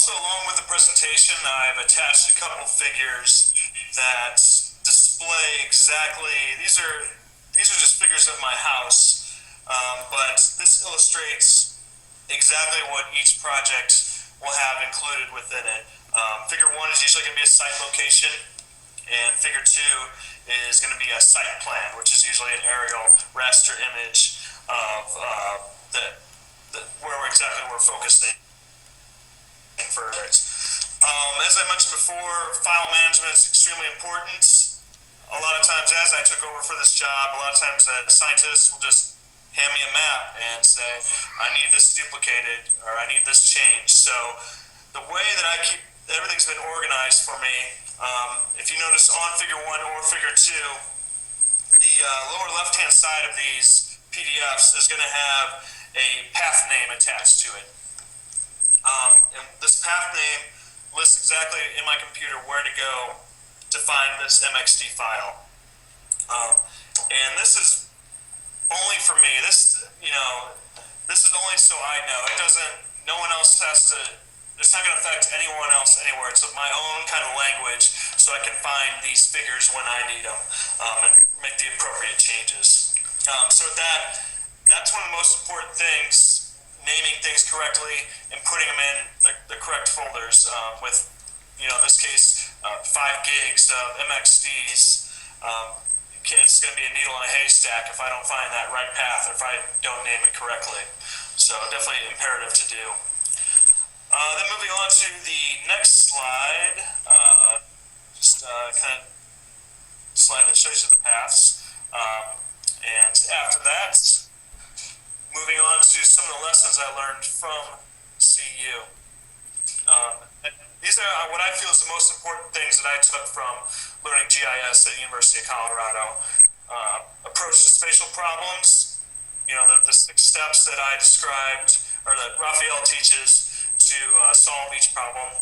also, along with the presentation, I've attached a couple figures that display exactly, these are just figures of my house, but this illustrates exactly what each project will have included within it. Figure 1 is usually going to be a site location, and figure 2 is going to be a site plan, which is usually an aerial raster image of where exactly we're focusing for it. As I mentioned before, file management is extremely important. A lot of times, as I took over for this job, a lot of times scientists will just hand me a map and say, I need this duplicated, or I need this changed. So the way that I keep, everything's been organized for me. If you notice on figure 1 or figure 2, the lower left-hand side of these PDFs is going to have a path name attached to it. And this path name lists exactly in my computer where to go to find this MXD file. And this is only for me. This is only so I know. It doesn't, no one else has to, it's not going to affect anyone else anywhere. It's my own kind of language, so I can find these figures when I need them and make the appropriate changes. So that's one of the most important things, naming things correctly and putting them in the correct folders with, in this case, 5 gigs of MXDs. It's going to be a needle in a haystack if I don't find that right path or if I don't name it correctly. So definitely imperative to do. Then moving on to the next slide, kind of slide that shows you the paths. And after that, moving on to some of the lessons I learned from CU. These are what I feel is the most important things that I took from learning GIS at University of Colorado. Approach to spatial problems, the 6 steps that I described, or that Raphael teaches to solve each problem.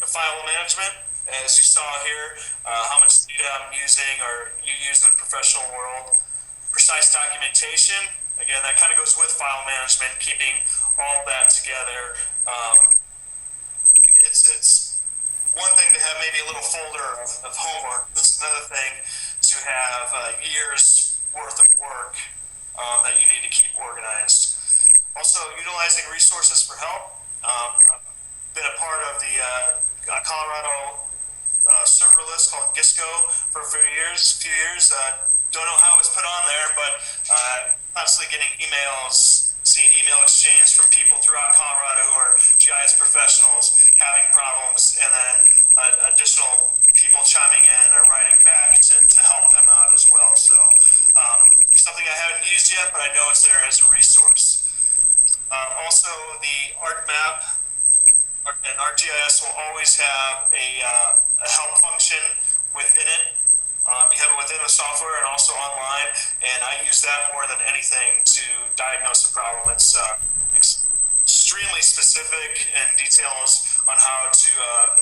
The file management, as you saw here, how much data I'm using or you use in the professional world. Precise documentation, again, that kind of goes with file management, keeping all that together. It's one thing to have maybe a little folder of homework. It's another thing to have years worth of work that you need to keep organized. Also, utilizing resources for help. I've been a part of the Colorado server list called GISCO for a few years. Don't know how it was put on there, but constantly getting emails, seeing email exchange from people throughout Colorado who are GIS professionals having problems, and then additional people chiming in or writing back to help them out as well. So something I haven't used yet, but I know it's there as a resource. Also, the ArcMap and ArcGIS will always have a help function within it. You have it within the software and also online, and I use that more than anything to diagnose a problem. It's extremely specific and details on how to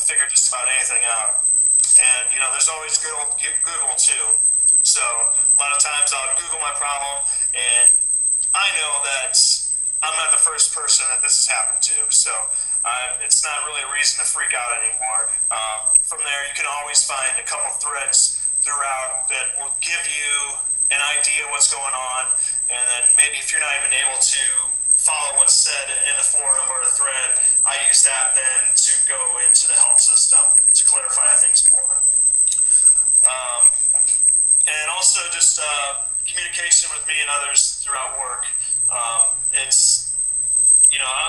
figure just about anything out. And there's always Google too. So a lot of times I'll Google my problem, and I know that I'm not the first person that this has happened to. So it's not really a reason to freak out anymore. From there, you can always find a couple threads throughout that will give you an idea what's going on, and then maybe if you're not even able to follow what's said in a forum or a thread, I use that then to go into the help system to clarify things more. And also just communication with me and others throughout work.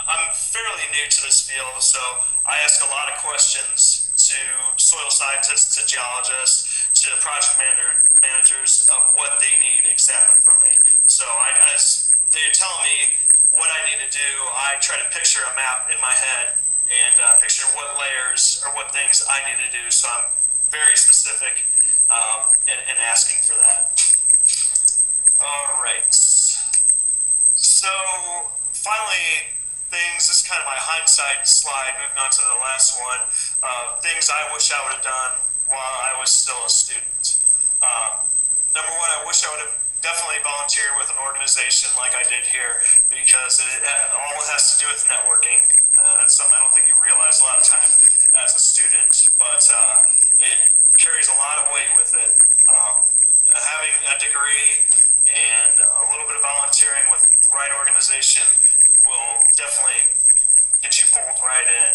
I'm fairly new to this field, so I ask a lot of questions to soil scientists, to geologists, to project managers of what they need exactly from me. So as they tell me what I need to do, I try to picture a map in my head and picture what layers or what things I need to do. So I'm very specific in asking for that. All right. So finally, this is kind of my hindsight slide, moving on to the last one. Things I wish I would have done while I was still a student. Number one, I wish I would have definitely volunteered with an organization like I did here, because all it has to do with networking. That's something I don't think you realize a lot of time as a student, but it carries a lot of weight with it. Having a degree and a little bit of volunteering with the right organization will definitely get you pulled right in,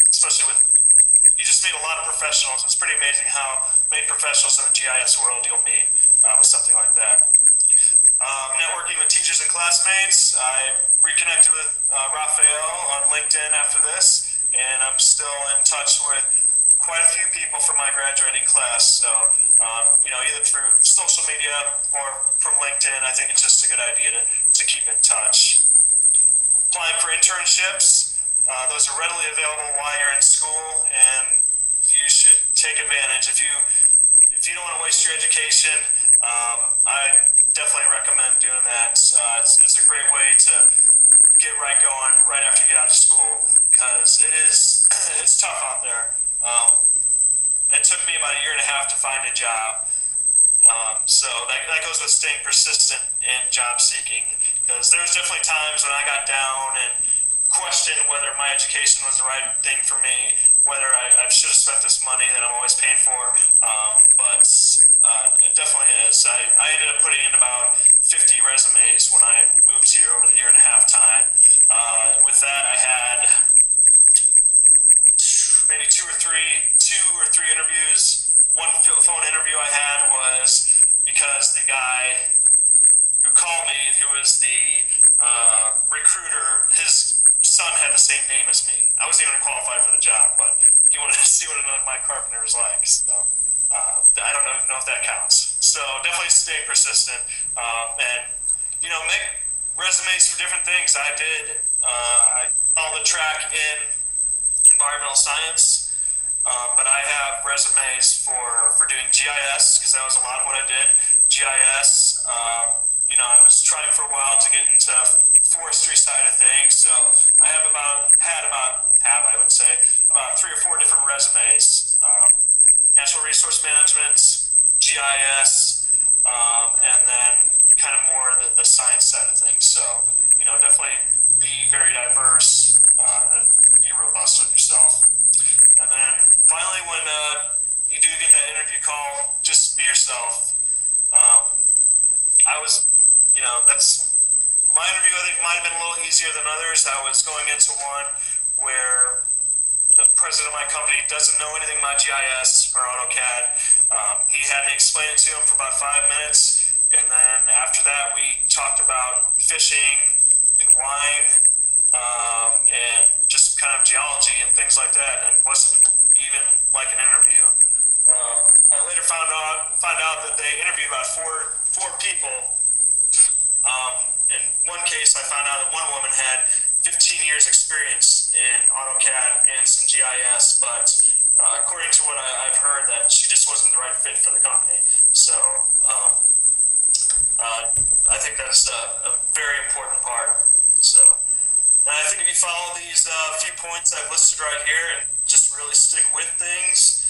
especially with, you just meet a lot of professionals. It's pretty amazing how many professionals in the GIS world you'll meet with something like that. Networking with teachers and classmates. I reconnected with Raphael on LinkedIn after this, and I'm still in touch with quite a few people from my graduating class. So, either through social media or from LinkedIn, I think it's just a good idea to keep in touch. Applying for internships. Those are readily available while you're in school, and you should take advantage. If you don't want to waste your education, I definitely recommend doing that. It's a great way to get right going right after you get out of school, because it's tough out there. It took me about 1.5 years to find a job. So that goes with staying persistent in job seeking, because there's definitely times when I got down and questioned whether my education was the right thing for me, whether I should have spent this money that I'm always paying for, but it definitely is. I ended up putting in about 50 resumes when I moved here over the 1.5 year time. With that, I had maybe two or three interviews. One phone interview I had was because the guy who called me, who was the recruiter, his son had the same name as me. I wasn't even qualified for the job, but he wanted to see what another my Carpenter was like. So I don't know if that counts. So definitely stay persistent, and make resumes for different things. I did. I followed the track in environmental science, but I have resumes for doing GIS, because that was a lot of what I did. GIS. I was trying for a while to get into forestry side of things, so I have about 3 or 4 different resumes. Natural resource management, GIS, and then kind of more the science side of things. So, definitely be very diverse, and be robust with yourself. And then finally, when you do get that interview call, just be yourself. That's my interview. I think might have been a little easier than others. I was going into one where the president of my company doesn't know anything about GIS or AutoCAD. He had me explain it to him for about 5 minutes, and then after that we talked about fishing and wine, and just kind of geology and things like that, and it wasn't even like an interview. I later found out that they interviewed about four people. In one case, I found out that one woman had 15 years experience in AutoCAD and some GIS, but according to what I've heard, that she just wasn't the right fit for the company. So I think that's a very important part. So I think if you follow these few points I've listed right here and just really stick with things,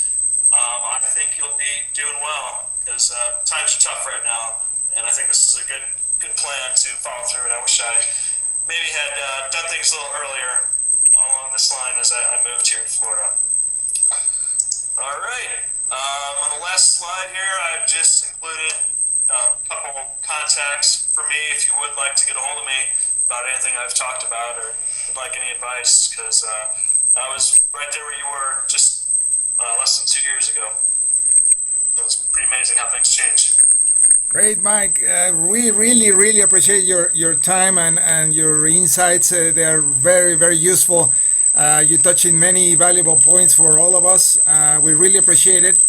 I think you'll be doing well, because times are tough right now, and I think this is a good plan to follow through. And I wish I maybe had done things a little earlier along this line as I moved here to Florida. All right. On the last slide here, I've just included a couple contacts for me if you would like to get a hold of me about anything I've talked about, or would like any advice, because I was right there where you were just less than 2 years ago. So it's pretty amazing how things change. Great, Mike. We really appreciate your time and your insights. They are very, very useful. You touch in many valuable points for all of us. We really appreciate it.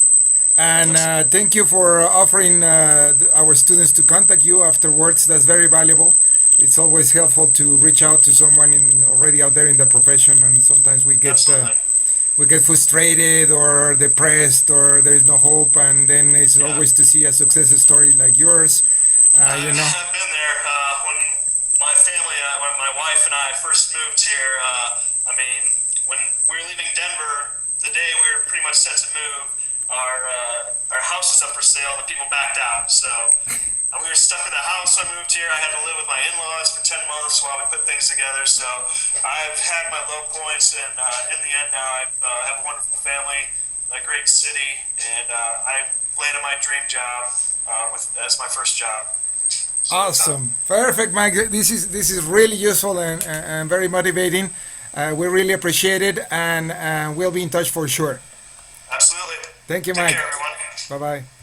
And thank you for offering our students to contact you afterwards. That's very valuable. It's always helpful to reach out to someone already out there in the profession, and sometimes we get frustrated or depressed, or there's no hope, and then it's always to see a success story like yours. I've been there. When my family, when my wife and I first moved here, when we were leaving Denver, the day we were pretty much set to move, our house is up for sale. The people backed out, so we were stuck in the house. So I moved here. I had to live with my in-laws for 10 months while we put things together. So I've had my low points, and in the end, now I have a wonderful family, a great city, and I landed my dream job as my first job. So Awesome, perfect, Mike. This is really useful and very motivating. We really appreciate it, and we'll be in touch for sure. absolutely. Thank you, Take Mike. care, everyone. Bye bye.